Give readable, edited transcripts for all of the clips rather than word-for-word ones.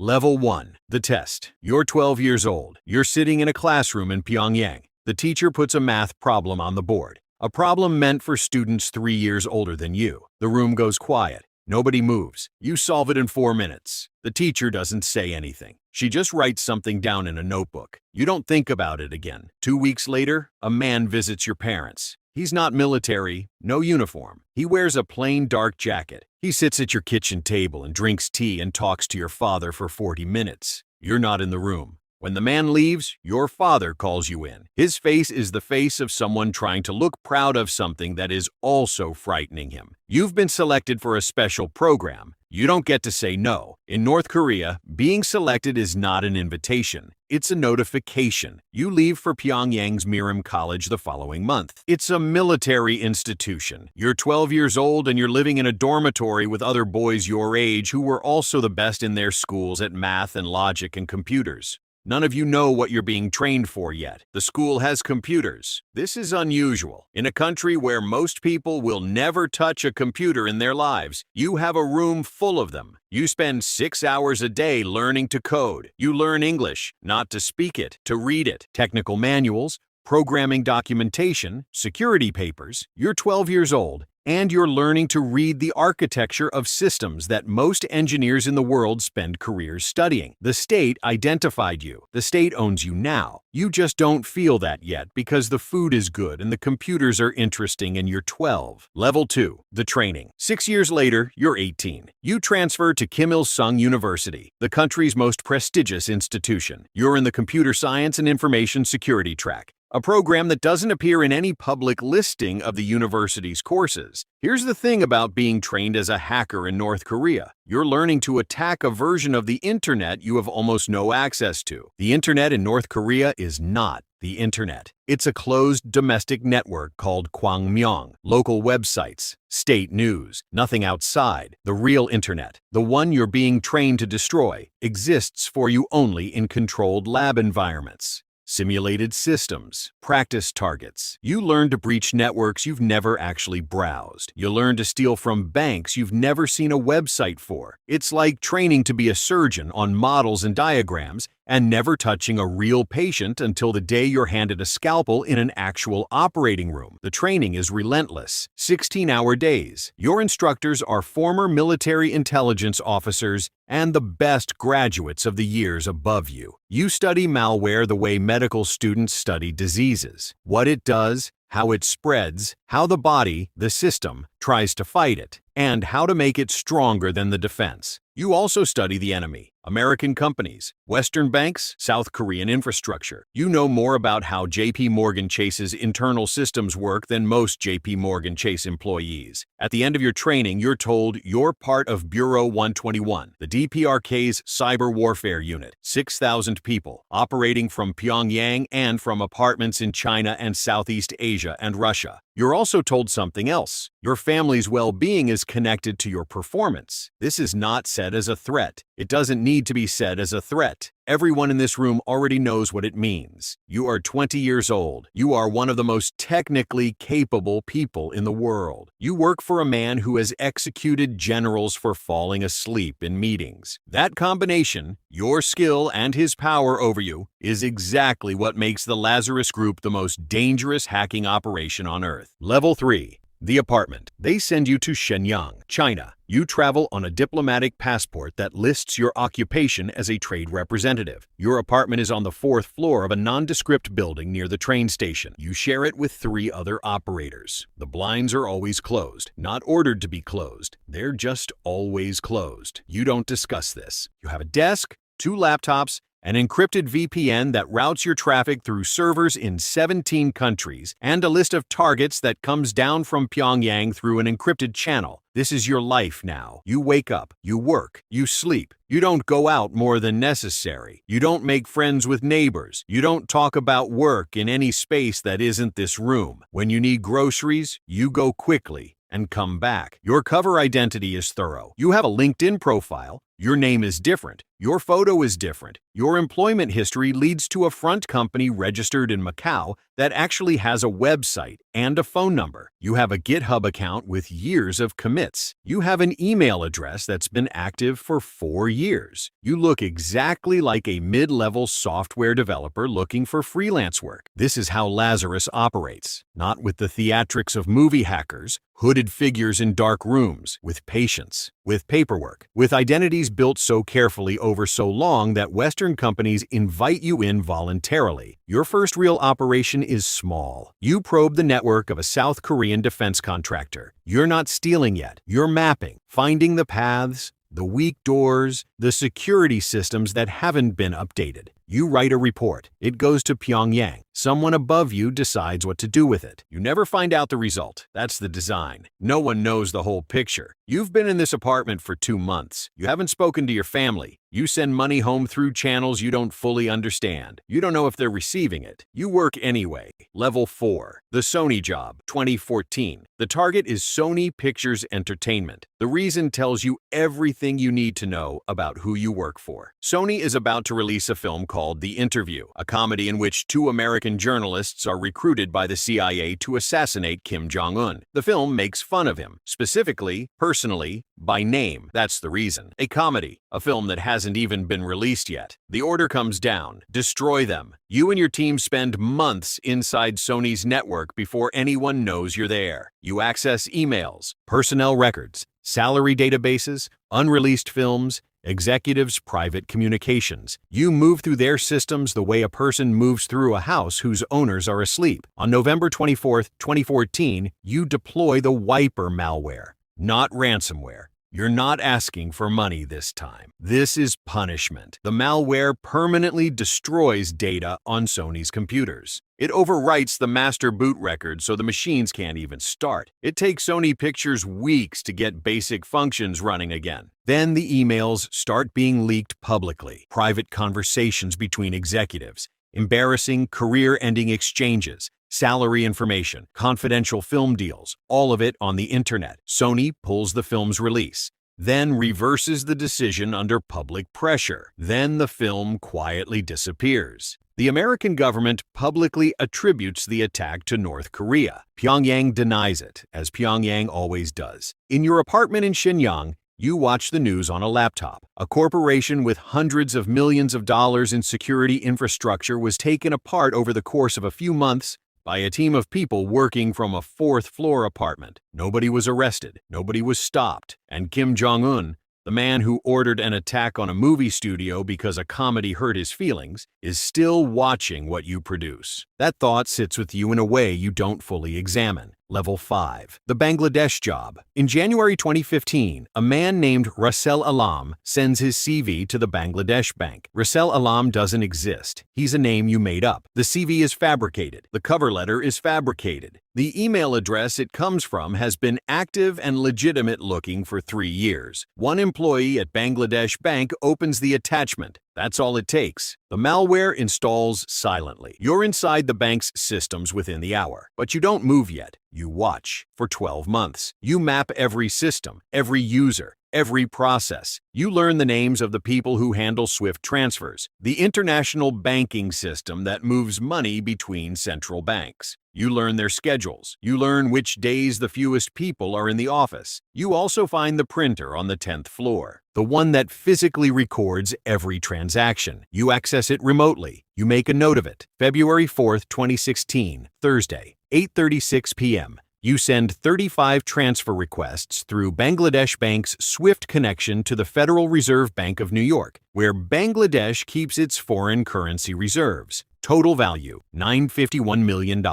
Level 1. The test. You're 12 years old. You're sitting in a classroom in Pyongyang. The teacher puts a math problem on the board. A problem meant for students 3 years older than you. The room goes quiet. Nobody moves. You solve it in 4 minutes. The teacher doesn't say anything. She just writes something down in a notebook. You don't think about it again. 2 weeks later, a man visits your parents. He's not military, no uniform. He wears a plain dark jacket. He sits at your kitchen table and drinks tea and talks to your father for 40 minutes. You're not in the room. When the man leaves, your father calls you in. His face is the face of someone trying to look proud of something that is also frightening him. You've been selected for a special program. You don't get to say no. In North Korea, being selected is not an invitation. It's a notification. You leave for Pyongyang's Mirim College the following month. It's a military institution. You're 12 years old and you're living in a dormitory with other boys your age who were also the best in their schools at math and logic and computers. None of you know what you're being trained for yet. The school has computers. This is unusual. In a country where most people will never touch a computer in their lives, you have a room full of them. You spend 6 hours a day learning to code. You learn English, not to speak it, to read it. Technical manuals, programming documentation, security papers. You're 12 years old, and you're learning to read the architecture of systems that most engineers in the world spend careers studying. The state identified you. The state owns you now. You just don't feel that yet because the food is good and the computers are interesting and you're 12. Level 2. The training. 6 years later, you're 18. You transfer to Kim Il-sung University, the country's most prestigious institution. You're in the computer science and information security track, a program that doesn't appear in any public listing of the university's courses. Here's the thing about being trained as a hacker in North Korea. You're learning to attack a version of the internet you have almost no access to. The internet in North Korea is not the internet. It's a closed domestic network called Kwangmyong, local websites, state news, nothing outside. The real internet, the one you're being trained to destroy, exists for you only in controlled lab environments. Simulated systems, practice targets. You learn to breach networks you've never actually browsed. You learn to steal from banks you've never seen a website for. It's like training to be a surgeon on models and diagrams and never touching a real patient until the day you're handed a scalpel in an actual operating room. The training is relentless. 16-hour days. Your instructors are former military intelligence officers and the best graduates of the years above you. You study malware the way medical students study diseases. What it does, how it spreads, how the body, the system, tries to fight it, and how to make it stronger than the defense. You also study the enemy, American companies, Western banks, South Korean infrastructure. You know more about how JP Morgan Chase's internal systems work than most JP Morgan Chase employees. At the end of your training, you're told you're part of Bureau 121, the DPRK's cyber warfare unit, 6,000 people, operating from Pyongyang and from apartments in China and Southeast Asia and Russia. You're also told something else. Your family's well-being is connected to your performance. This is not said as a threat. It doesn't need to be said as a threat. Everyone in this room already knows what it means. You are 20 years old. You are one of the most technically capable people in the world. You work for a man who has executed generals for falling asleep in meetings. That combination, your skill and his power over you, is exactly what makes the Lazarus Group the most dangerous hacking operation on Earth. Level 3. The apartment. They send you to Shenyang, China. You travel on a diplomatic passport that lists your occupation as a trade representative. Your apartment is on the 4th floor of a nondescript building near the train station. You share it with 3 other operators. The blinds are always closed, not ordered to be closed. They're just always closed. You don't discuss this. You have a desk, 2 laptops, an encrypted VPN that routes your traffic through servers in 17 countries, and a list of targets that comes down from Pyongyang through an encrypted channel. This is your life now. You wake up, you work, you sleep. You don't go out more than necessary. You don't make friends with neighbors. You don't talk about work in any space that isn't this room. When you need groceries, you go quickly and come back. Your cover identity is thorough. You have a LinkedIn profile. Your name is different. Your photo is different. Your employment history leads to a front company registered in Macau that actually has a website and a phone number. You have a GitHub account with years of commits. You have an email address that's been active for 4 years. You look exactly like a mid-level software developer looking for freelance work. This is how Lazarus operates, not with the theatrics of movie hackers, hooded figures in dark rooms, with patience, with paperwork, with identities built so carefully over so long that Western companies invite you in voluntarily. Your first real operation is small. You probe the network of a South Korean defense contractor. You're not stealing yet. You're mapping, finding the paths, the weak doors, the security systems that haven't been updated. You write a report. It goes to Pyongyang. Someone above you decides what to do with it. You never find out the result. That's the design. No one knows the whole picture. You've been in this apartment for 2 months. You haven't spoken to your family. You send money home through channels you don't fully understand. You don't know if they're receiving it. You work anyway. Level 4. The Sony Job, 2014. The target is Sony Pictures Entertainment. The reason tells you everything you need to know about who you work for. Sony is about to release a film called The Interview, a comedy in which 2 American journalists are recruited by the CIA to assassinate Kim Jong-un. The film makes fun of him, specifically, personally, by name. That's the reason. A comedy, a film that hasn't even been released yet. The order comes down. Destroy them. You and your team spend months inside Sony's network before anyone knows you're there. You access emails, personnel records, salary databases, unreleased films, executives' private communications. You move through their systems the way a person moves through a house whose owners are asleep. On November 24, 2014, you deploy the Wiper malware, not ransomware. You're not asking for money this time. This is punishment. The malware permanently destroys data on Sony's computers. It overwrites the master boot record so the machines can't even start. It takes Sony Pictures weeks to get basic functions running again. Then the emails start being leaked publicly. Private conversations between executives, embarrassing career-ending exchanges, salary information, confidential film deals, all of it on the internet. Sony pulls the film's release, then reverses the decision under public pressure. Then the film quietly disappears. The American government publicly attributes the attack to North Korea. Pyongyang denies it, as Pyongyang always does. In your apartment in Shenyang, you watch the news on a laptop. A corporation with hundreds of millions of dollars in security infrastructure was taken apart over the course of a few months by a team of people working from a 4th-floor apartment. Nobody was arrested, nobody was stopped, and Kim Jong-un, the man who ordered an attack on a movie studio because a comedy hurt his feelings, is still watching what you produce. That thought sits with you in a way you don't fully examine. Level 5. The Bangladesh Job. In January 2015, a man named Russell Alam sends his CV to the Bangladesh Bank. Russell Alam doesn't exist. He's a name you made up. The CV is fabricated. The cover letter is fabricated. The email address it comes from has been active and legitimate looking for 3 years. One employee at Bangladesh Bank opens the attachment. That's all it takes. The malware installs silently. You're inside the bank's systems within the hour, but you don't move yet. You watch for 12 months. You map every system, every user, every process. You learn the names of the people who handle SWIFT transfers, the international banking system that moves money between central banks. You learn their schedules. You learn which days the fewest people are in the office. You also find the printer on the 10th floor, the one that physically records every transaction. You access it remotely. You make a note of it. February 4, 2016, Thursday, 8:36 p.m. You send 35 transfer requests through Bangladesh Bank's SWIFT connection to the Federal Reserve Bank of New York, where Bangladesh keeps its foreign currency reserves. Total value, $951 million.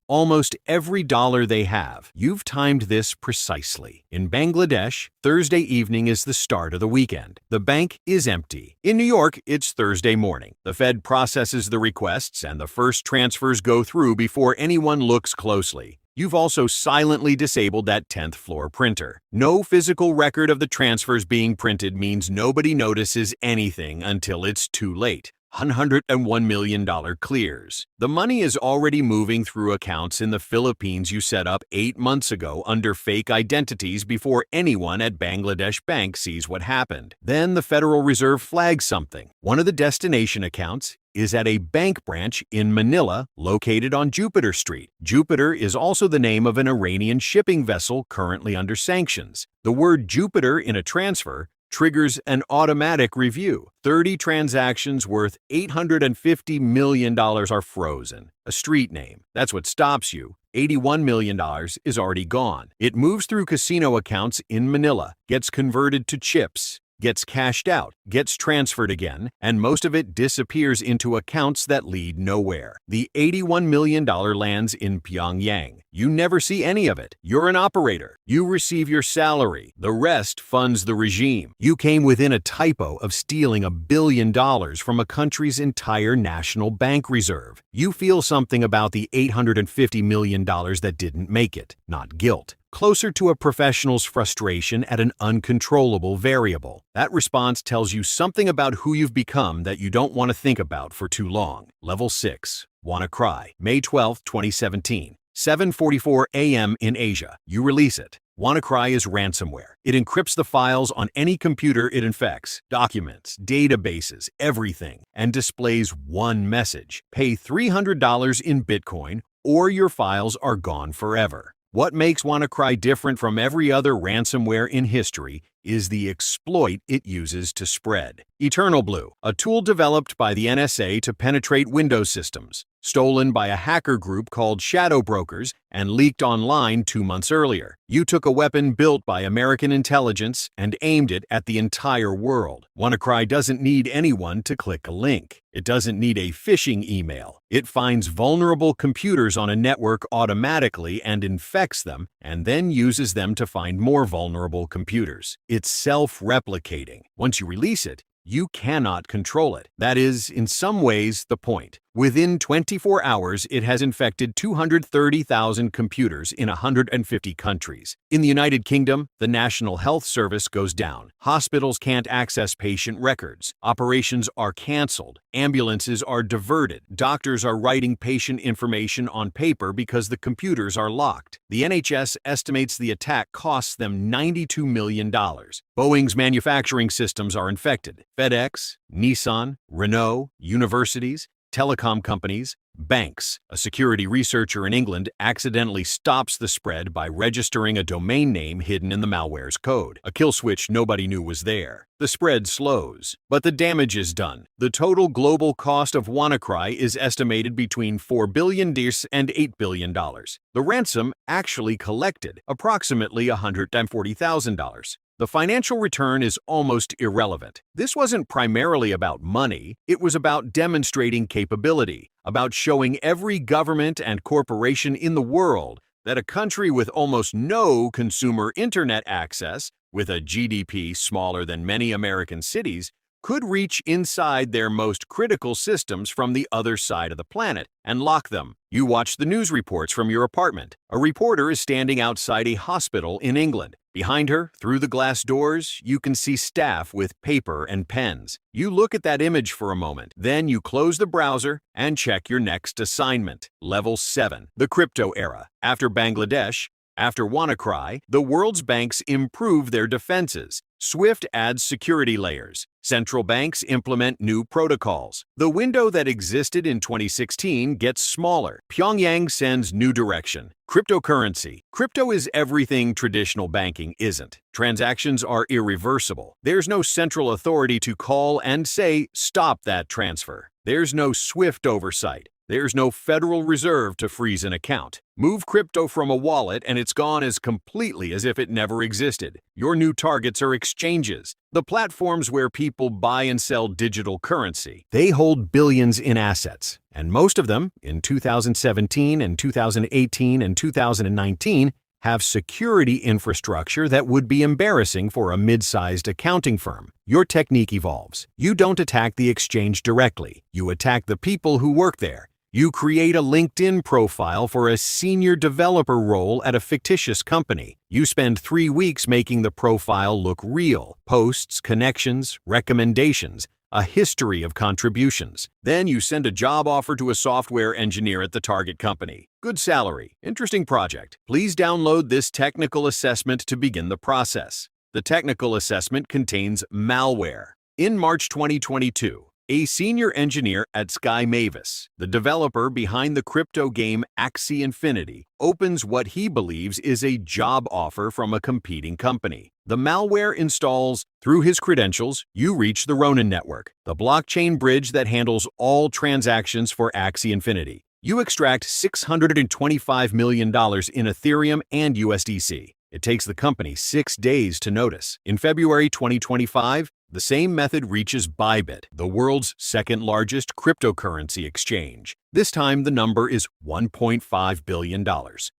Almost every dollar they have. You've timed this precisely. In Bangladesh, Thursday evening is the start of the weekend. The bank is empty. In New York, it's Thursday morning. The Fed processes the requests and the first transfers go through before anyone looks closely. You've also silently disabled that 10th floor printer. No physical record of the transfers being printed means nobody notices anything until it's too late. $101 million clears. The money is already moving through accounts in the Philippines you set up 8 months ago under fake identities before anyone at Bangladesh Bank sees what happened. Then the Federal Reserve flags something. One of the destination accounts is at a bank branch in Manila located on Jupiter Street. Jupiter is also the name of an Iranian shipping vessel currently under sanctions. The word Jupiter in a transfer triggers an automatic review. 30 transactions worth $850 million are frozen. A street name. That's what stops you. $81 million is already gone. It moves through casino accounts in Manila, gets converted to chips, gets cashed out, gets transferred again, and most of it disappears into accounts that lead nowhere. The $81 million lands in Pyongyang. You never see any of it. You're an operator. You receive your salary. The rest funds the regime. You came within a typo of stealing $1 billion from a country's entire national bank reserve. You feel something about the $850 million that didn't make it, not guilt. Closer to a professional's frustration at an uncontrollable variable. That response tells you something about who you've become that you don't want to think about for too long. Level 6. WannaCry. May 12, 2017. 7:44 a.m. in Asia. You release it. WannaCry is ransomware. It encrypts the files on any computer it infects, documents, databases, everything, and displays one message. Pay $300 in Bitcoin or your files are gone forever. What makes WannaCry different from every other ransomware in history is the exploit it uses to spread. Eternal Blue, a tool developed by the NSA to penetrate Windows systems, stolen by a hacker group called Shadow Brokers and leaked online 2 months earlier. You took a weapon built by American intelligence and aimed it at the entire world. WannaCry doesn't need anyone to click a link. It doesn't need a phishing email. It finds vulnerable computers on a network automatically and infects them, and then uses them to find more vulnerable computers. It's self-replicating. Once you release it, you cannot control it. That is, in some ways, the point. Within 24 hours, it has infected 230,000 computers in 150 countries. In the United Kingdom, the National Health Service goes down. Hospitals can't access patient records. Operations are canceled. Ambulances are diverted. Doctors are writing patient information on paper because the computers are locked. The NHS estimates the attack costs them $92 million. Boeing's manufacturing systems are infected. FedEx, Nissan, Renault, universities, telecom companies, banks. A security researcher in England accidentally stops the spread by registering a domain name hidden in the malware's code, a kill switch nobody knew was there. The spread slows, but the damage is done. The total global cost of WannaCry is estimated between $4 billion and $8 billion. The ransom actually collected approximately $140,000. The financial return is almost irrelevant. This wasn't primarily about money, it was about demonstrating capability, about showing every government and corporation in the world that a country with almost no consumer internet access, with a GDP smaller than many American cities, could reach inside their most critical systems from the other side of the planet and lock them. You watch the news reports from your apartment. A reporter is standing outside a hospital in England. Behind her, through the glass doors, you can see staff with paper and pens. You look at that image for a moment, then you close the browser and check your next assignment. Level 7, the crypto era. After Bangladesh, after WannaCry, the world's banks improve their defenses. SWIFT adds security layers. Central banks implement new protocols. The window that existed in 2016 gets smaller. Pyongyang sends new direction. Cryptocurrency. Crypto is everything traditional banking isn't. Transactions are irreversible. There's no central authority to call and say, stop that transfer. There's no SWIFT oversight. There's no Federal Reserve to freeze an account. Move crypto from a wallet and it's gone as completely as if it never existed. Your new targets are exchanges, the platforms where people buy and sell digital currency. They hold billions in assets, and most of them, in 2017 and 2018 and 2019, have security infrastructure that would be embarrassing for a mid-sized accounting firm. Your technique evolves. You don't attack the exchange directly. You attack the people who work there. You create a LinkedIn profile for a senior developer role at a fictitious company. You spend 3 weeks making the profile look real. Posts, connections, recommendations. a history of contributions. Then you send a job offer to a software engineer at the target company. Good salary, interesting project. Please download this technical assessment to begin the process. The technical assessment contains malware. In March 2022, a senior engineer at Sky Mavis, the developer behind the crypto game Axie Infinity, opens what he believes is a job offer from a competing company. The malware installs. Through his credentials, you reach the Ronin network, the blockchain bridge that handles all transactions for Axie Infinity. You extract $625 million in Ethereum and USDC. It takes the company 6 days to notice. In February 2025, the same method reaches Bybit, the world's second-largest cryptocurrency exchange. This time, the number is $1.5 billion,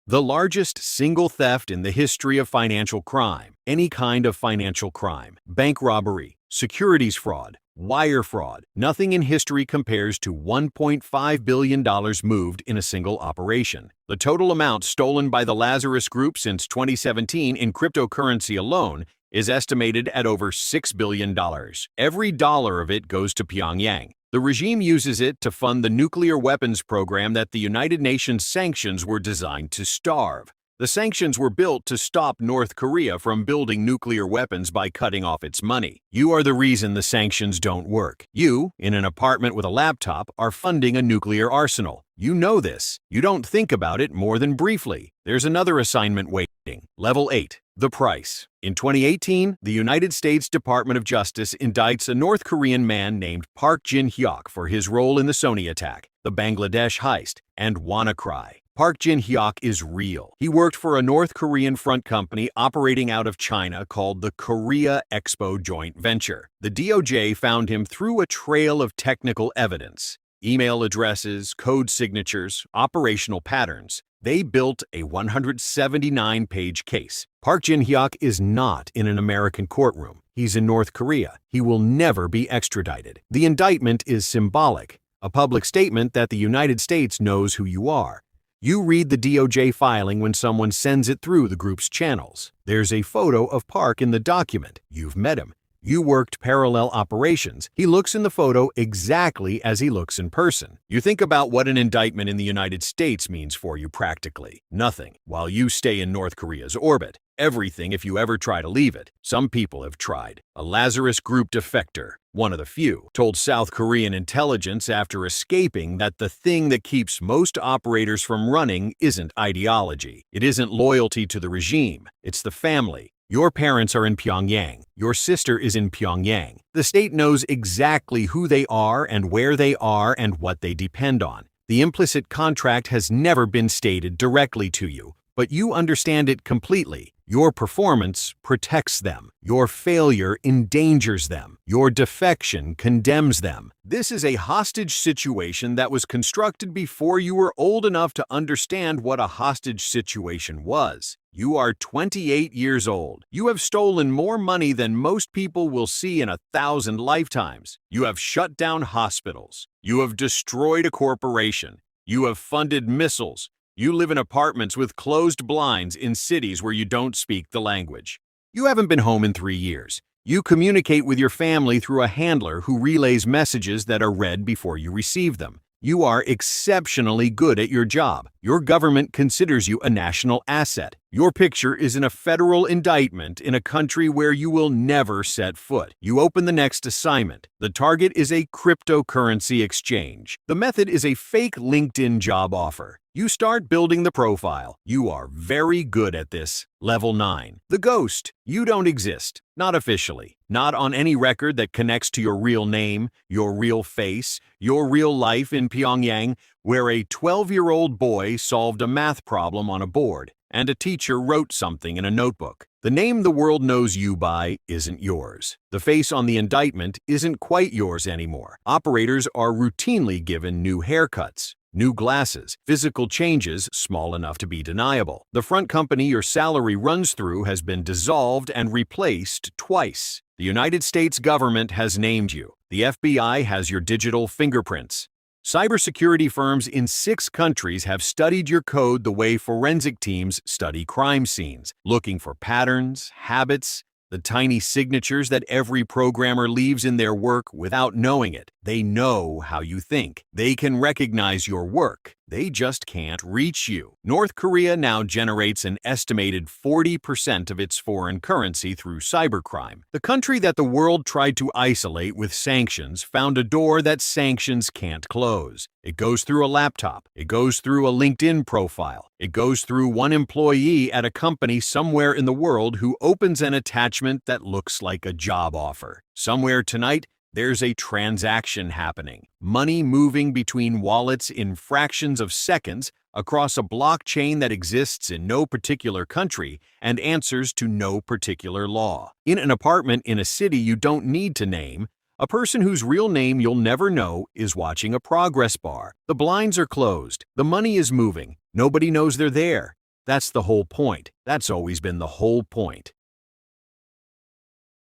the largest single theft in the history of financial crime. Any kind of financial crime, bank robbery, securities fraud, wire fraud, nothing in history compares to $1.5 billion moved in a single operation. The total amount stolen by the Lazarus Group since 2017 in cryptocurrency alone is estimated at over $6 billion. Every dollar of it goes to Pyongyang. The regime uses it to fund the nuclear weapons program that the United Nations sanctions were designed to starve. The sanctions were built to stop North Korea from building nuclear weapons by cutting off its money. You are the reason the sanctions don't work. You, in an apartment with a laptop, are funding a nuclear arsenal. You know this. You don't think about it more than briefly. There's another assignment waiting. Level 8. The price. In 2018, the United States Department of Justice indicts a North Korean man named Park Jin-hyuk for his role in the Sony attack, the Bangladesh heist, and WannaCry. Park Jin-hyuk is real. He worked for a North Korean front company operating out of China called the Korea Expo Joint Venture. The DOJ found him through a trail of technical evidence, email addresses, code signatures, operational patterns. They built a 179-page case. Park Jin-hyuk is not in an American courtroom. He's in North Korea. He will never be extradited. The indictment is symbolic, a public statement that the United States knows who you are. You read the DOJ filing when someone sends it through the group's channels. There's a photo of Park in the document. You've met him. You worked parallel operations. He looks in the photo exactly as he looks in person. You think about what an indictment in the United States means for you practically. Nothing, while you stay in North Korea's orbit. Everything if you ever try to leave it. Some people have tried. A Lazarus Group defector, one of the few, told South Korean intelligence after escaping that the thing that keeps most operators from running isn't ideology. It isn't loyalty to the regime. It's the family. Your parents are in Pyongyang. Your sister is in Pyongyang. The state knows exactly who they are and where they are and what they depend on. The implicit contract has never been stated directly to you, but you understand it completely. Your performance protects them. Your failure endangers them. Your defection condemns them. This is a hostage situation that was constructed before you were old enough to understand what a hostage situation was. You are 28 years old. You have stolen more money than most people will see in 1,000 lifetimes. You have shut down hospitals. You have destroyed a corporation. You have funded missiles. You live in apartments with closed blinds in cities where you don't speak the language. You haven't been home in 3 years. You communicate with your family through a handler who relays messages that are read before you receive them. You are exceptionally good at your job. Your government considers you a national asset. Your picture is in a federal indictment in a country where you will never set foot. You open the next assignment. The target is a cryptocurrency exchange. The method is a fake LinkedIn job offer. You start building the profile. You are very good at this. Level 9. The ghost. You don't exist. Not officially. Not on any record that connects to your real name, your real face, your real life in Pyongyang, where a 12-year-old boy solved a math problem on a board and a teacher wrote something in a notebook. The name the world knows you by isn't yours. The face on the indictment isn't quite yours anymore. Operators are routinely given new haircuts, new glasses, physical changes small enough to be deniable. The front company your salary runs through has been dissolved and replaced twice. The United States government has named you. The FBI has your digital fingerprints. Cybersecurity firms in 6 countries have studied your code the way forensic teams study crime scenes, looking for patterns, habits. The tiny signatures that every programmer leaves in their work without knowing it. They know how you think. They can recognize your work. They just can't reach you. North Korea now generates an estimated 40% of its foreign currency through cybercrime. The country that the world tried to isolate with sanctions found a door that sanctions can't close. It goes through a laptop. It goes through a LinkedIn profile. It goes through one employee at a company somewhere in the world who opens an attachment that looks like a job offer. Somewhere tonight, there's a transaction happening. Money moving between wallets in fractions of seconds across a blockchain that exists in no particular country and answers to no particular law. In an apartment in a city you don't need to name, a person whose real name you'll never know is watching a progress bar. The blinds are closed. The money is moving. Nobody knows they're there. That's the whole point. That's always been the whole point.